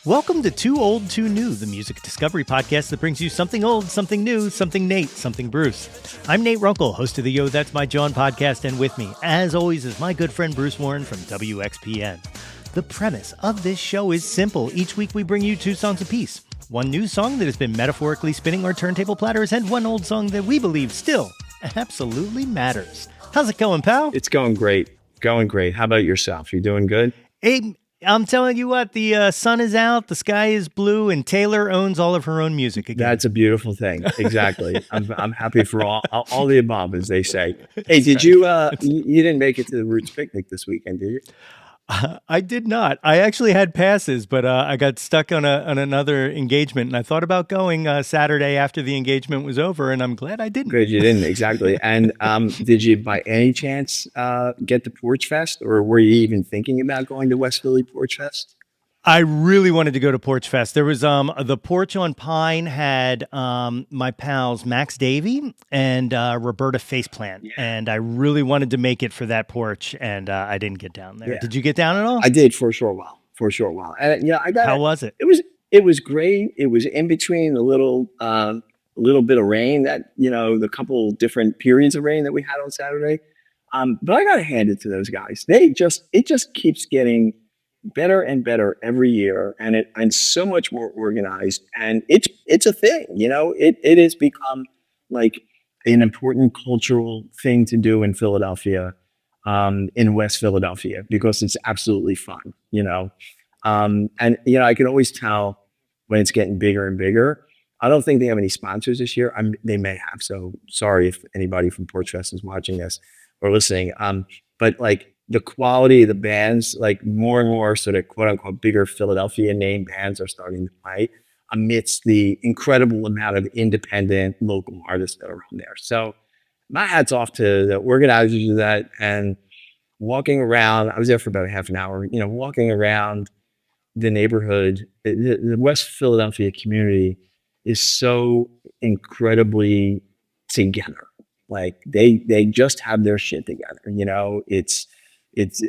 Welcome to Too Old, Too New, the music discovery podcast that brings you something old, something new, something Nate, something Bruce. I'm Nate Runkle, host of the Yo, That's My Jawn podcast, and with me, as always, is my good friend Bruce Warren from WXPN. The premise of this show is simple. Each week we bring you two songs apiece. One new song that has been metaphorically spinning our turntable platters, and one old song that we believe still absolutely matters. How's it going, pal? It's going great. Going great. How about yourself? You doing good? Hey, I'm telling you what, the sun is out, the sky is blue, and Taylor owns all of her own music again. That's a beautiful thing. Exactly. I'm happy for all the above, as they say. Hey, did you you didn't make it to the Roots picnic this weekend, did you? I did not. I actually had passes, but I got stuck on another engagement, and I thought about going Saturday after the engagement was over, and I'm glad I didn't. Good, you didn't, exactly. And did you, by any chance, get to Porch Fest, or were you even thinking about going to West Philly Porch Fest? I really wanted to go to Porch Fest. There was the Porch on Pine had my pals Max Davey and Roberta Faceplant, and I really wanted to make it for that porch, and I didn't get down there. Yeah. Did you get down at all? I did for a short while. And yeah, I got. How was it? It was great. It was in between the little bit of rain that the couple different periods of rain that we had on Saturday. But I got to hand it to those guys. It just keeps getting better and better every year, and so much more organized, and it's a thing. It has become like an important cultural thing to do in Philadelphia, in West Philadelphia, because it's absolutely fun. And I can always tell when it's getting bigger and bigger. I don't think they have any sponsors this year. They may have, so sorry if anybody from Porch Fest is watching this or listening. But like, the quality of the bands, like more and more sort of quote unquote bigger Philadelphia name bands are starting to play amidst the incredible amount of independent local artists that are around there. So my hat's off to the organizers of that. And walking around, I was there for about half an hour, walking around the neighborhood, the West Philadelphia community is so incredibly together. Like they just have their shit together.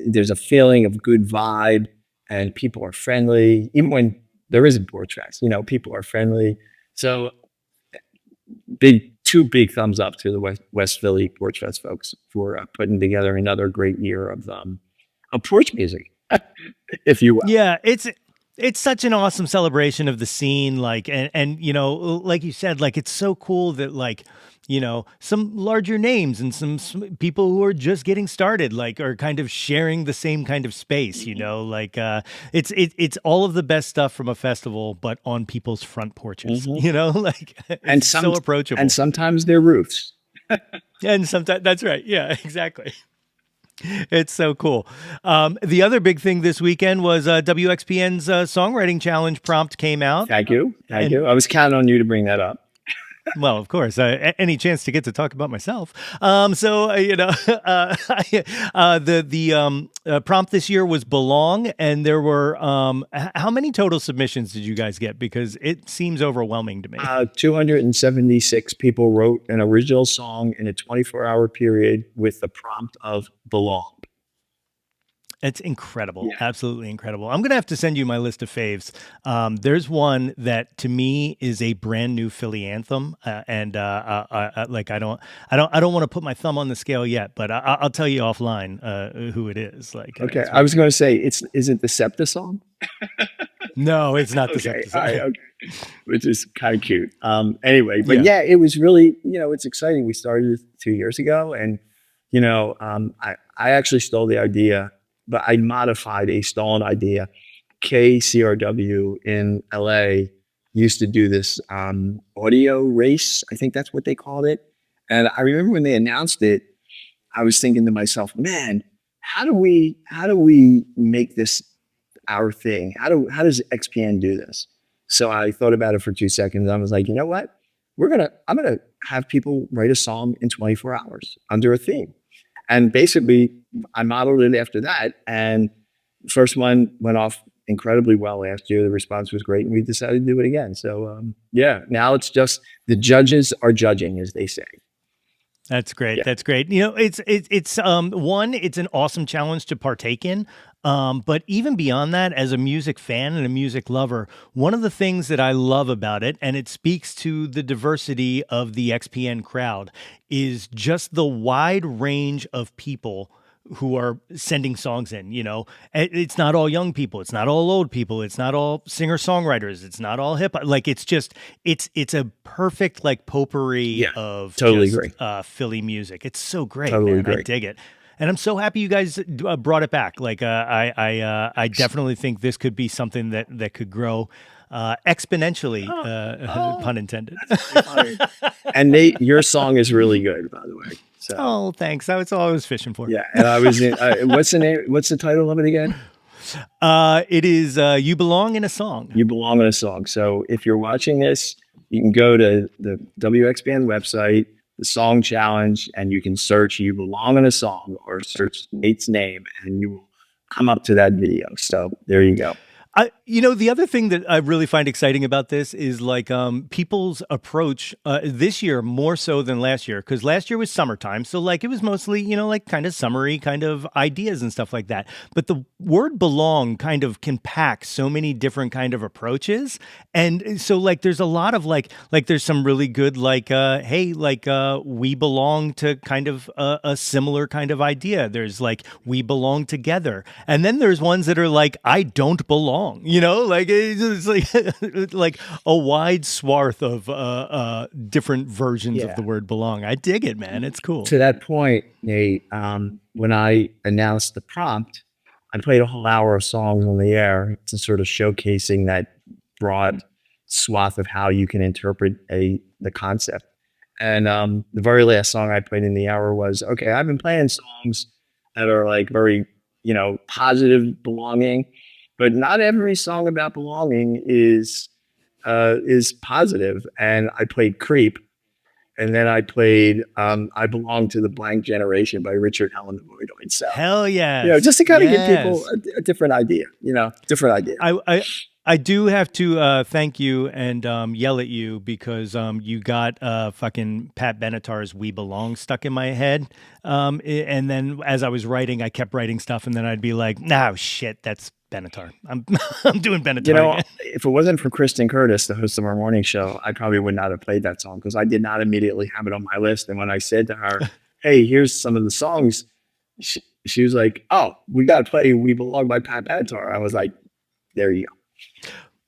There's a feeling of good vibe, and people are friendly. Even when there isn't Porch Fest, people are friendly. So two big thumbs up to the West Philly Porch Fest folks for putting together another great year of porch music, if you will. Yeah, it's such an awesome celebration of the scene, like, and like you said, like, it's so cool that, like, some larger names and some people who are just getting started, like, are kind of sharing the same kind of space, like, it's all of the best stuff from a festival, but on people's front porches, like, it's so approachable. And sometimes they're roofs. And sometimes, that's right. Yeah, exactly. It's so cool. The other big thing this weekend was WXPN's songwriting challenge prompt came out. Thank you. I was counting on you to bring that up. Well, of course, any chance to get to talk about myself. The prompt this year was Belong, and there were how many total submissions did you guys get? Because it seems overwhelming to me. 276 people wrote an original song in a 24-hour period with the prompt of Belong. It's incredible. Yeah. Absolutely incredible. I'm going to have to send you my list of faves. There's one that to me is a brand new Philly anthem. I don't want to put my thumb on the scale yet, but I'll tell you offline who it is. Like, okay. I was going to say, is it the SEPTA song? No, it's not the SEPTA song. Okay. Which is kind of cute. Anyway, but yeah, it was really, it's exciting. We started 2 years ago, and, I actually stole the idea, but I modified a stolen idea. KCRW in LA used to do this audio race. I think that's what they called it. And I remember when they announced it, I was thinking to myself, man, how do we make this our thing? How does XPN do this? So I thought about it for 2 seconds. I was like, you know what? I'm gonna have people write a song in 24 hours under a theme. And basically, I modeled it after that. And the first one went off incredibly well last year. The response was great, and we decided to do it again. So, now it's just the judges are judging, as they say. That's great. Yeah. That's great. It's one, it's an awesome challenge to partake in. But even beyond that, as a music fan and a music lover, one of the things that I love about it, and it speaks to the diversity of the XPN crowd, is just the wide range of people who are sending songs in. It's not all young people, it's not all old people, it's not all singer songwriters, it's not all hip hop. Like, it's a perfect like potpourri Yeah, of totally just agree. Philly music. It's so great, Totally man. I agree. dig it. And I'm so happy you guys brought it back. Like, I definitely think this could be something that could grow exponentially, pun intended. Funny. And Nate, your song is really good, by the way. So Oh, thanks. That's all I was fishing for. yeah, and I was in. What's the name? What's the title of it again? It is "You Belong in a Song." You belong in a song. So if you're watching this, you can go to the WXBN website, the song challenge, and you can search "You Belong in a Song" or search Nate's name, and you will come up to that video. So there you go. The other thing that I really find exciting about this is like people's approach this year more so than last year, because last year was summertime. So like it was mostly, like kind of summery kind of ideas and stuff like that. But the word belong kind of can pack so many different kind of approaches. And so like there's a lot of like there's some really good like, hey, like we belong to kind of a similar kind of idea. There's like we belong together. And then there's ones that are like, I don't belong. Like it's like like a wide swath of different versions of the word belong. I dig it, man. It's cool. To that point, Nate, when I announced the prompt, I played a whole hour of songs on the air to sort of showcasing that broad swath of how you can interpret the concept. And the very last song I played in the hour was, okay, I've been playing songs that are like very, positive belonging, but not every song about belonging is positive. And I played Creep, and then I played I Belong to the Blank Generation by Richard Hell and the Voidoids. So, hell yeah. just to kind of give people a different idea, different idea. I do have to thank you and yell at you because you got fucking Pat Benatar's "We Belong" stuck in my head, and then as I was writing, I kept writing stuff, and then I'd be like, "No, shit, that's Benatar. I'm I'm doing Benatar." If it wasn't for Kristen Curtis, the host of our morning show, I probably would not have played that song because I did not immediately have it on my list. And when I said to her, "Hey, here's some of the songs," she was like, "Oh, we got to play 'We Belong' by Pat Benatar." I was like, "There you go."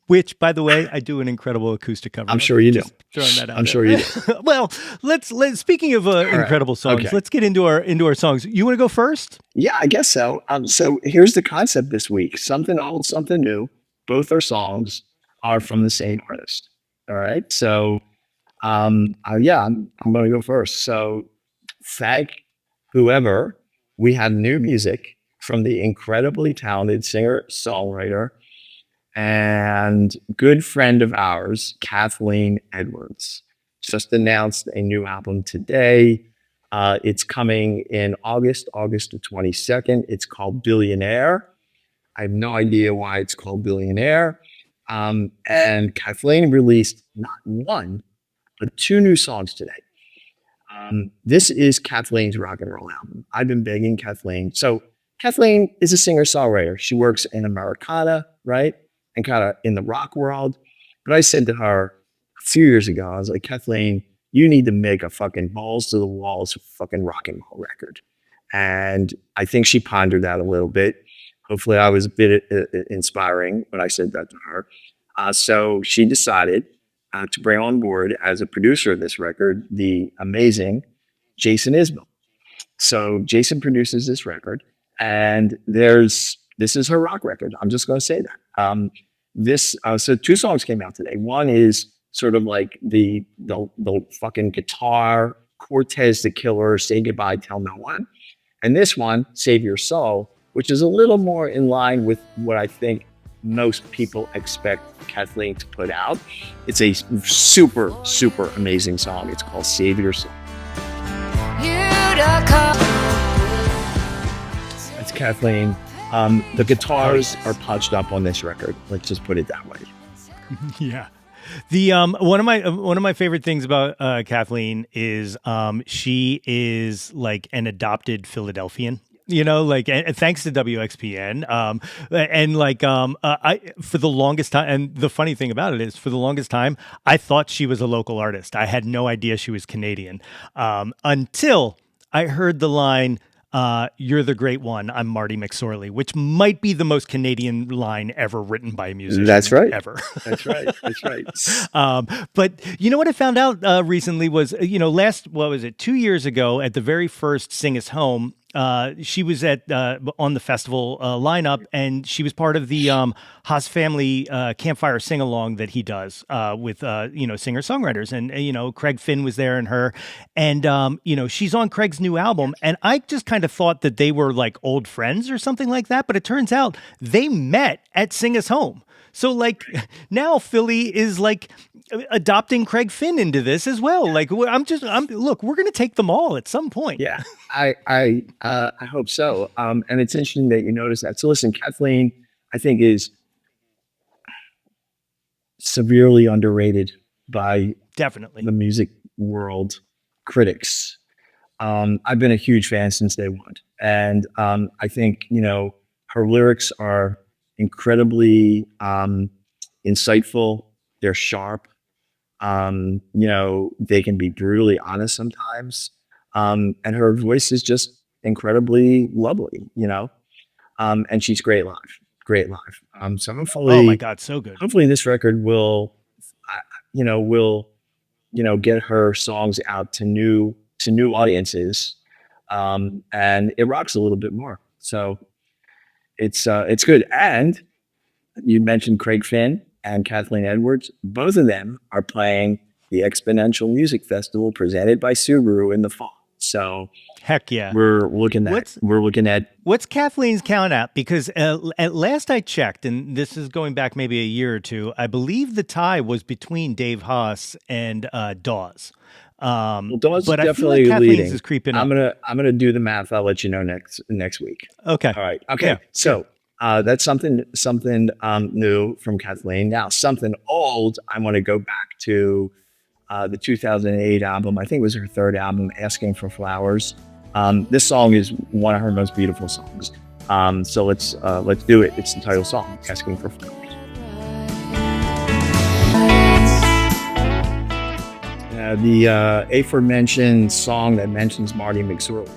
Which, by the way, I do an incredible acoustic cover. I'm sure you do. Throwing that out. I'm sure you do. Well, let's speaking of incredible songs, let's get into our songs. You want to go first? Yeah, I guess so. So here's the concept this week: something old, something new. Both our songs are from the same artist. All right. So, I'm going to go first. So, thank whoever. We have new music from the incredibly talented singer-songwriter and good friend of ours, Kathleen Edwards. Just announced a new album today. It's coming in August the 22nd. It's called Billionaire. I have no idea why it's called Billionaire. And Kathleen released not one, but 2 new songs today. This is Kathleen's rock and roll album. I've been begging Kathleen. So Kathleen is a singer-songwriter. She works in Americana, right? And kind of in the rock world. But I said to her a few years ago, I was like, Kathleen, you need to make a fucking balls to the walls fucking rock and roll record. And I think she pondered that a little bit. Hopefully I was a bit inspiring when I said that to her. So she decided to bring on board as a producer of this record, the amazing Jason Isbell. So Jason produces this record, and this is her rock record. I'm just going to say that. So 2 songs came out today. One is sort of like the fucking guitar, Cortez the Killer, Say Goodbye, Tell No One. And this one, Save Your Soul, which is a little more in line with what I think most people expect Kathleen to put out. It's a super, super amazing song. It's called Save Your Soul. That's Kathleen. The guitars are punched up on this record. Let's just put it that way. Yeah. The one of my favorite things about Kathleen is she is like an adopted Philadelphian. You know, like and thanks to WXPN, and like I for the longest time, and the funny thing about it is, for the longest time, I thought she was a local artist. I had no idea she was Canadian until I heard the line, "You're the great one. I'm Marty McSorley," which might be the most Canadian line ever written by a musician. That's right. Ever. That's right. That's right. But you know what I found out recently was, what was it, 2 years ago at the very first Sing Us Home, she was on the festival lineup, and she was part of the Haas Family Campfire Sing Along that he does with singer songwriters, and Craig Finn was there and her, and she's on Craig's new album, and I just kind of thought that they were like old friends or something like that, but it turns out they met at Sing Us Home. So like now Philly is like adopting Craig Finn into this as well. Like look, we're going to take them all at some point. Yeah, I hope so. And it's interesting that you notice that. So listen, Kathleen, I think, is severely underrated by Definitely the music world critics. I've been a huge fan since day one, and I think her lyrics are incredibly insightful. They're sharp. They can be brutally honest sometimes. And her voice is just incredibly lovely, and she's great live, great live. So hopefully, oh my God, so good. Hopefully this record will get her songs out to new audiences. And it rocks a little bit more. So it's good. And you mentioned Craig Finn and Kathleen Edwards. Both of them are playing the Exponential Music Festival presented by Subaru in the fall. So heck yeah, we're looking at what's Kathleen's count at? Because at last I checked, and this is going back maybe a year or two, I believe the tie was between Dave Haas and Dawes. Dawes but is definitely I feel like Kathleen's leading. is creeping up. I'm gonna do the math. I'll let you know next week. Okay. All right. Okay. Yeah. So that's something new from Kathleen. Now something old. I want to go back to the 2008 album. I think it was her third album, Asking for Flowers. This song is one of her most beautiful songs. So let's do it. It's the title song, Asking for Flowers. The aforementioned song that mentions Marty McSorley,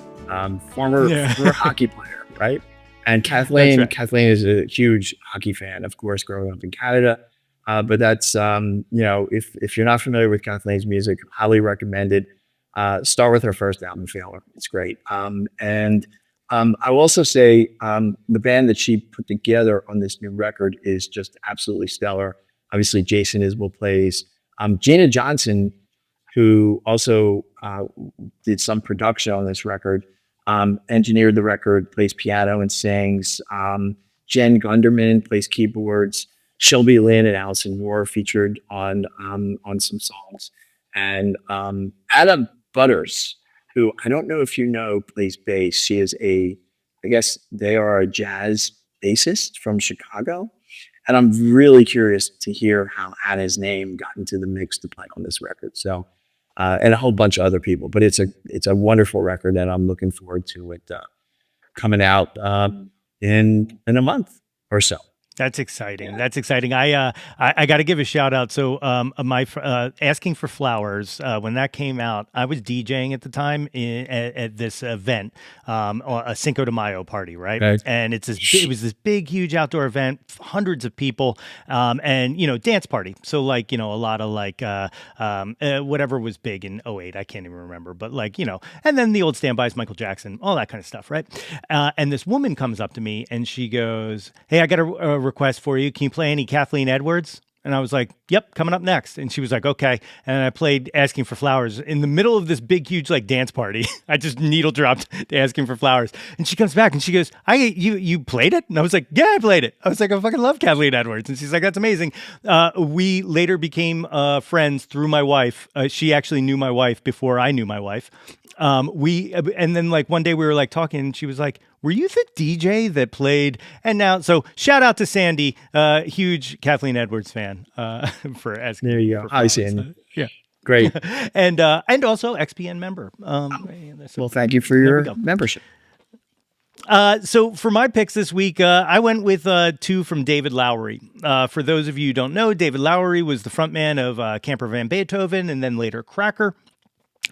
former hockey player, right? And Kathleen, right. Kathleen is a huge hockey fan, of course, growing up in Canada. But that's, if you're not familiar with Kathleen's music, highly recommended. Start with her first album, Failure. It's great. And I will also say the band that she put together on this new record is just absolutely stellar. Obviously, Jason Isbell plays. Gina Johnson, who also did some production on this record, engineered the record, plays piano and sings. Jen Gunderman plays keyboards. Shelby Lynn and Allison Moore featured on some songs. And Adam Butters, who I don't know if you know, plays bass. She is I guess they are a jazz bassist from Chicago. And I'm really curious to hear how Anna's name got into the mix to play on this record. So, and a whole bunch of other people, but it's a wonderful record, and I'm looking forward to it coming out in a month or so. That's exciting. Yeah. That's exciting. I got to give a shout out. So my Asking for Flowers, when that came out, I was DJing at the time at this event, a Cinco de Mayo party, right? And it was this big, huge outdoor event, hundreds of people, and dance party. So like a lot of like whatever was big in 2008, I can't even remember, but like and then the old standbys, Michael Jackson, all that kind of stuff, right? And this woman comes up to me and she goes, "Hey, I got a request for you. Can you play any Kathleen Edwards?" And I was like, "Yep, coming up next." And she was like, "Okay." And I played Asking for Flowers in the middle of this big, huge like dance party. I just needle dropped to Asking for Flowers. And she comes back and she goes, you played it?" And I was like, "Yeah, I played it." I was like, "I fucking love Kathleen Edwards." And she's like, "That's amazing." We later became friends through my wife. She actually knew my wife before I knew my wife. And then like one day we were like talking and she was like, were you the DJ that played? And now, so shout out to Sandy, huge Kathleen Edwards fan, for asking. There you go. For Hi, flowers. Sandy. Yeah. Great. And also XPN member. Well, thank you for your membership. So for my picks this week, I went with two from David Lowery. For those of you who don't know, David Lowery was the frontman of Camper Van Beethoven and then later Cracker.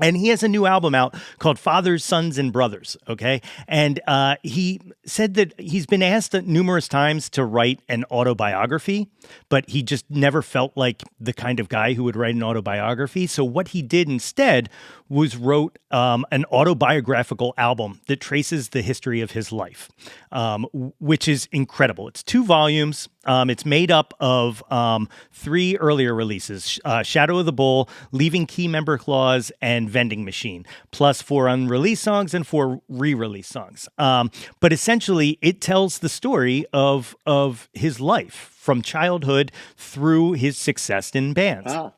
And he has a new album out called Fathers, Sons, and Brothers, okay? And he said that he's been asked numerous times to write an autobiography, but he just never felt like the kind of guy who would write an autobiography. So what he did instead was wrote an autobiographical album that traces the history of his life, which is incredible. It's 2 volumes. It's made up of 3 earlier releases, Shadow of the Bull, Leaving Key Member Clause, and Vending Machine, plus 4 unreleased songs and 4 re-release songs. But essentially, it tells the story of his life from childhood through his success in bands. Wow.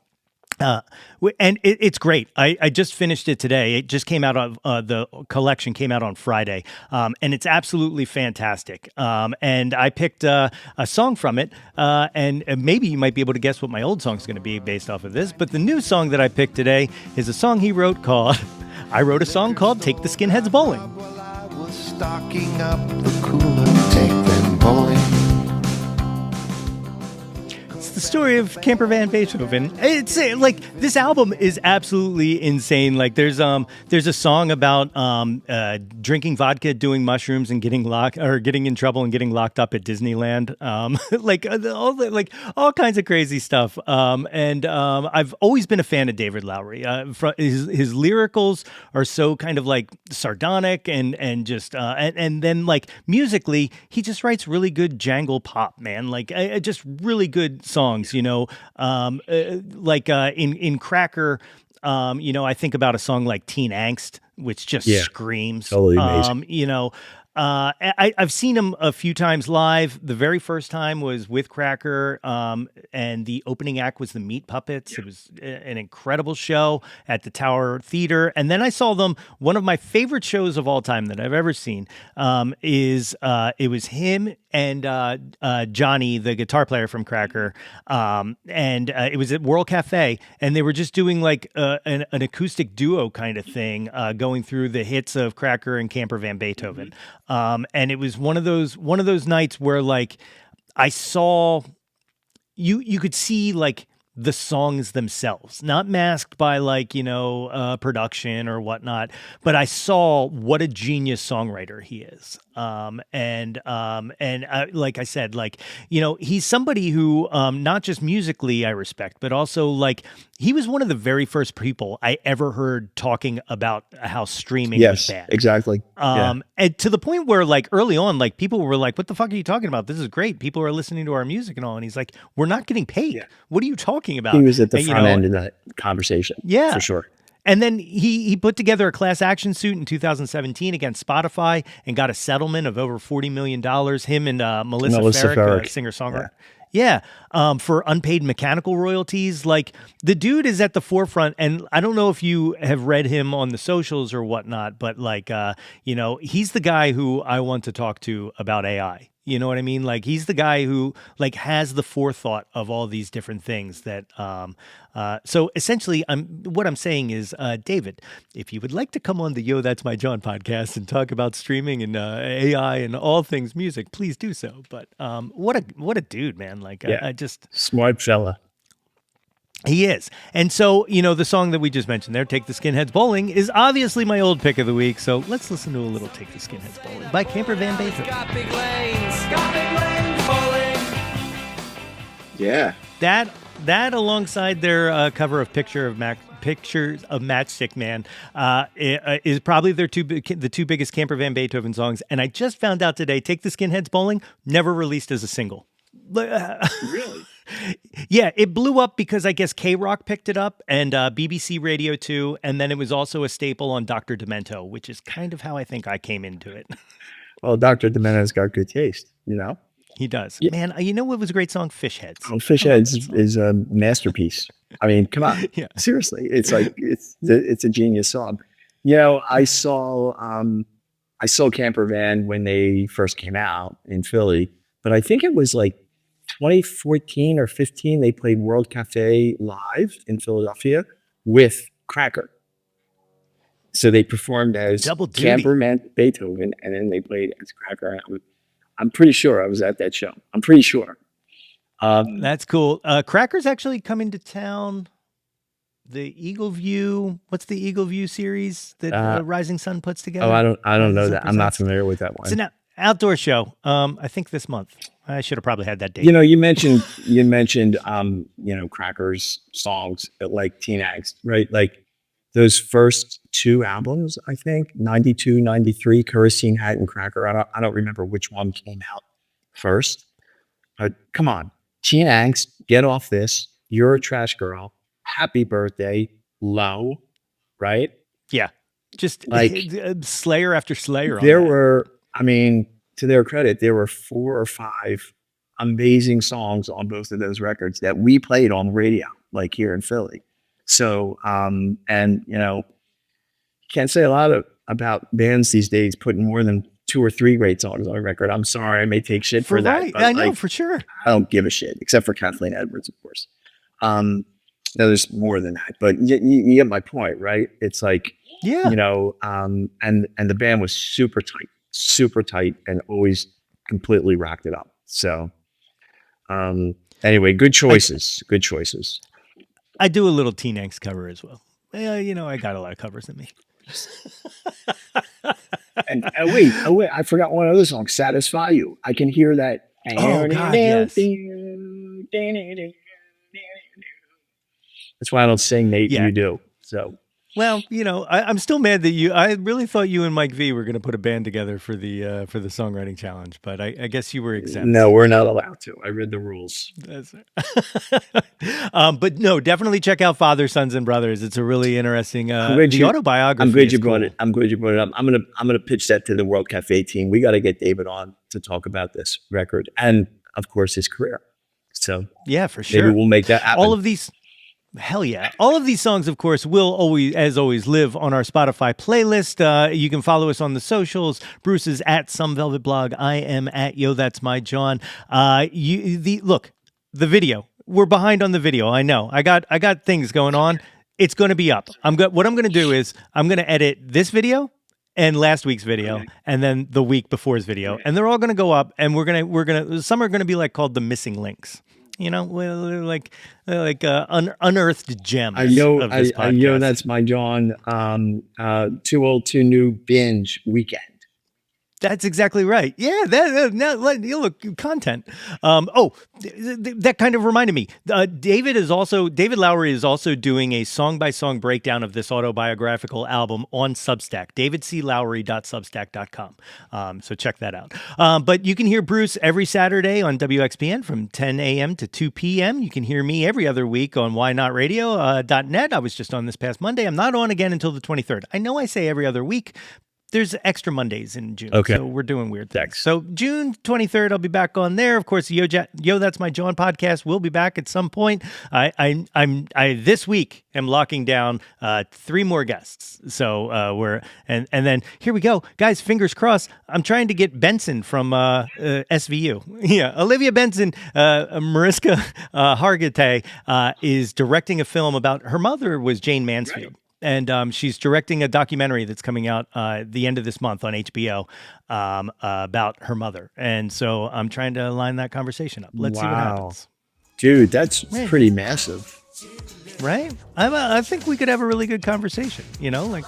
And it's great. I just finished it today. It just came out of the collection came out on Friday, and it's absolutely fantastic. And I picked a song from it, and maybe you might be able to guess what my old song is going to be based off of this. But the new song that I picked today is a song he wrote called. I wrote a song called "Take the Skinheads Bowling." Well, I was stocking up the cooler, take them bowling. The story of Camper Van Beethoven. It's like this album is absolutely insane. Like there's a song about drinking vodka, doing mushrooms, and getting in trouble and getting locked up at Disneyland. All kinds of crazy stuff. And I've always been a fan of David Lowery. His lyricals are so kind of like sardonic and just and then like musically he just writes really good jangle pop, man. Like just really good songs. You know, in Cracker, I think about a song like Teen Angst, which just screams. Totally amazing. I've seen him a few times live. The very first time was with Cracker, and the opening act was the Meat Puppets. It was an incredible show at the Tower Theater. And then I saw them. One of my favorite shows of all time that I've ever seen it was him and Johnny, the guitar player from Cracker, and it was at World Cafe, and they were just doing like an acoustic duo kind of thing, going through the hits of Cracker and Camper Van Beethoven. And it was one of those nights where like I saw you could see like the songs themselves, not masked by like, production or whatnot, but I saw what a genius songwriter he is. And like I said, like, he's somebody who, not just musically I respect, but also like he was one of the very first people I ever heard talking about how streaming was bad. Exactly. And to the point where like early on, like people were like, what the fuck are you talking about? This is great. People are listening to our music and all. And he's like, we're not getting paid. Yeah. What are you talking about? He was at the front end of that conversation. Yeah, for sure. And then he put together a class action suit in 2017 against Spotify and got a settlement of over $40 million. Him and Melissa Ferrick, singer-songwriter. Yeah. For unpaid mechanical royalties. Like the dude is at the forefront, and I don't know if you have read him on the socials or whatnot, but like, he's the guy who I want to talk to about AI. You know what I mean? Like he's the guy who like has the forethought of all these different things that, so essentially what I'm saying is, David, if you would like to come on the Yo, That's My Jawn podcast and talk about streaming and, AI and all things music, please do so. But, what a dude, man. Like I just smart fella. He is. And so, the song that we just mentioned there, Take the Skinheads Bowling, is obviously my old pick of the week. So let's listen to a little Take the Skinheads Bowling by Camper Van Beethoven. Got big lanes bowling. Yeah. That alongside their cover of Pictures of Matchstick Man is probably the two biggest Camper Van Beethoven songs. And I just found out today, Take the Skinheads Bowling, never released as a single. Really? Yeah, it blew up because I guess K-Rock picked it up and BBC Radio 2, and then it was also a staple on Dr. Demento, which is kind of how I think I came into it. Well, Dr. Demento's got good taste, He does. Yeah. Man, what was a great song? Fish Heads. Oh, Fish Heads is a masterpiece. I mean, come on. Yeah. Seriously. It's like, it's a genius song. I saw I saw Camper Van when they first came out in Philly, but I think it was like 2014 or 15. They played World Cafe live in Philadelphia with Cracker. So they performed as Double duty. Camper Van Beethoven, and then they played as Cracker. I'm pretty sure I was at that show. I'm pretty sure. That's cool. Cracker's actually coming to town. The Eagle View, what's the Eagle View series that Rising Sun puts together? Oh, I don't know Sun that. I'm not presents? familiar with that one. It's an outdoor show. I think this month. I should have probably had that date. You know, you mentioned, Cracker's songs like Teen Angst, right? Like those first two albums, I think, 92, 93, Kerosene Hat and Cracker. I don't remember which one came out first. Come on. Teen Angst, Get Off This, You're a Trash Girl, Happy Birthday, Low, right? Yeah. Just Like Slayer after Slayer. There were, I mean, to their credit, there were 4 or 5 amazing songs on both of those records that we played on radio, like here in Philly. So, and can't say a lot about bands these days putting more than 2 or 3 great songs on a record. I'm sorry, I may take shit for that. Right. But I know, for sure. I don't give a shit, except for Kathleen Edwards, of course. No, there's more than that, but you get my point, right? It's like, Yeah. and the band was super tight, and always completely rocked it up. So, anyway, good choices. I do a little Teen Angst cover as well. Yeah, I got a lot of covers in me. And wait, I forgot one other song, Satisfy You. I can hear that. Oh, God, yes. That's why I don't sing, Nate. Yeah. You do. So, Well, I'm still mad that I really thought you and Mike V were going to put a band together for the songwriting challenge, but I guess you were exempt. no, we're not allowed to. I read the rules. That's but no, definitely check out Father, Sons, and Brothers. It's a really interesting the autobiography. I'm glad you is brought cool. it. I'm glad you brought it up. I'm gonna pitch that to the World Cafe team. We got to get David on to talk about this record and, of course, his career. So Yeah, for sure. maybe we'll make that happen. All of these songs, of course, will always live on our Spotify playlist. You can follow us on the socials. Bruce is at Some Velvet Blog. I am at Yo That's My Jawn. Look, the video. We're behind on the video. I know. I got things going on. It's going to be up. What I'm going to do is I'm going to edit this video and last week's video, and then the week before's video, and they're all going to go up. And some are going to be called the missing links. Like unearthed gems. I know. Of this I know podcast. that's my Jawn. Too Old, Too New binge weekend. That's exactly right. Yeah, look, content. That kind of reminded me. David Lowery is also doing a song-by-song breakdown of this autobiographical album on Substack, davidclowery.substack.com. So check that out. But you can hear Bruce every Saturday on WXPN from 10 a.m. to 2 p.m. You can hear me every other week on whynotradio.net. I was just on this past Monday. I'm not on again until the 23rd. I know I say every other week. There's extra Mondays in June, so we're doing weird things. So June 23rd, I'll be back on there. Of course, Yo That's My Jawn podcast will be back at some point. I this week am locking down 3 more guests. So and then here we go, guys. Fingers crossed. I'm trying to get Benson from SVU. Yeah, Olivia Benson, Mariska Hargitay is directing a film about her mother was Jane Mansfield. Right. And she's directing a documentary that's coming out the end of this month on HBO about her mother. And so I'm trying to line that conversation up. Let's see what happens. Dude, that's pretty massive. Right? I think we could have a really good conversation. I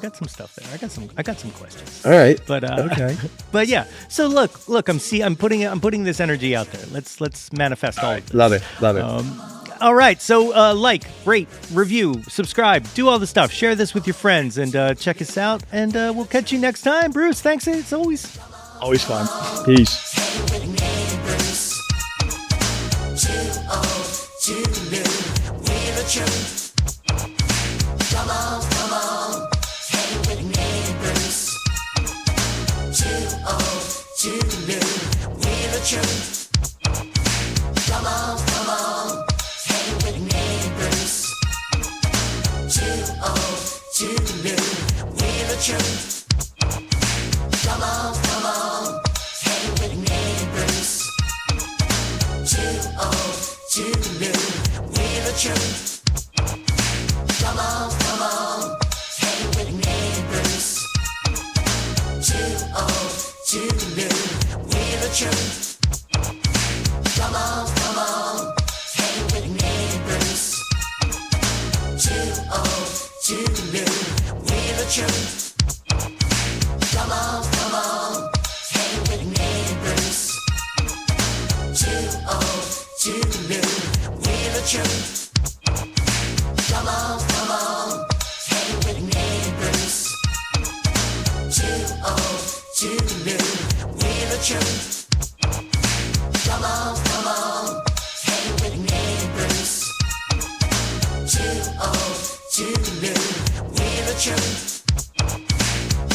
got some stuff there. I got some questions. All right. But okay. But yeah. So look, I'm putting this energy out there. Let's manifest all of this. Love it. All right, so rate, review, subscribe, do all the stuff. Share this with your friends, and check us out. And we'll catch you next time. Bruce, thanks. It's always fun. Peace. Too new, we're the truth. Come on, come on, hang with me, Bruce. Too old, too new, we're the truth. Come on, hang with me, Bruce. Too old, too new, we're the truth. Come on, hang with me, Bruce. Too old, too new, we're the truth. Come on, hang with me, Bruce. Too old, too new, we're the truth.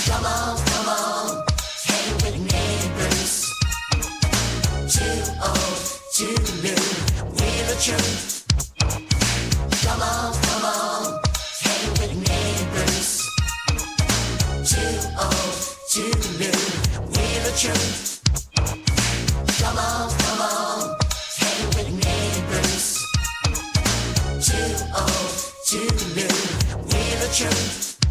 Come on, hang with me, Bruce. Too old, too new, we're the truth. Come on, hang with me, Bruce. Too old, too new, we're the truth. Come on, hang with me, Bruce. Too old, too new, we're the truth.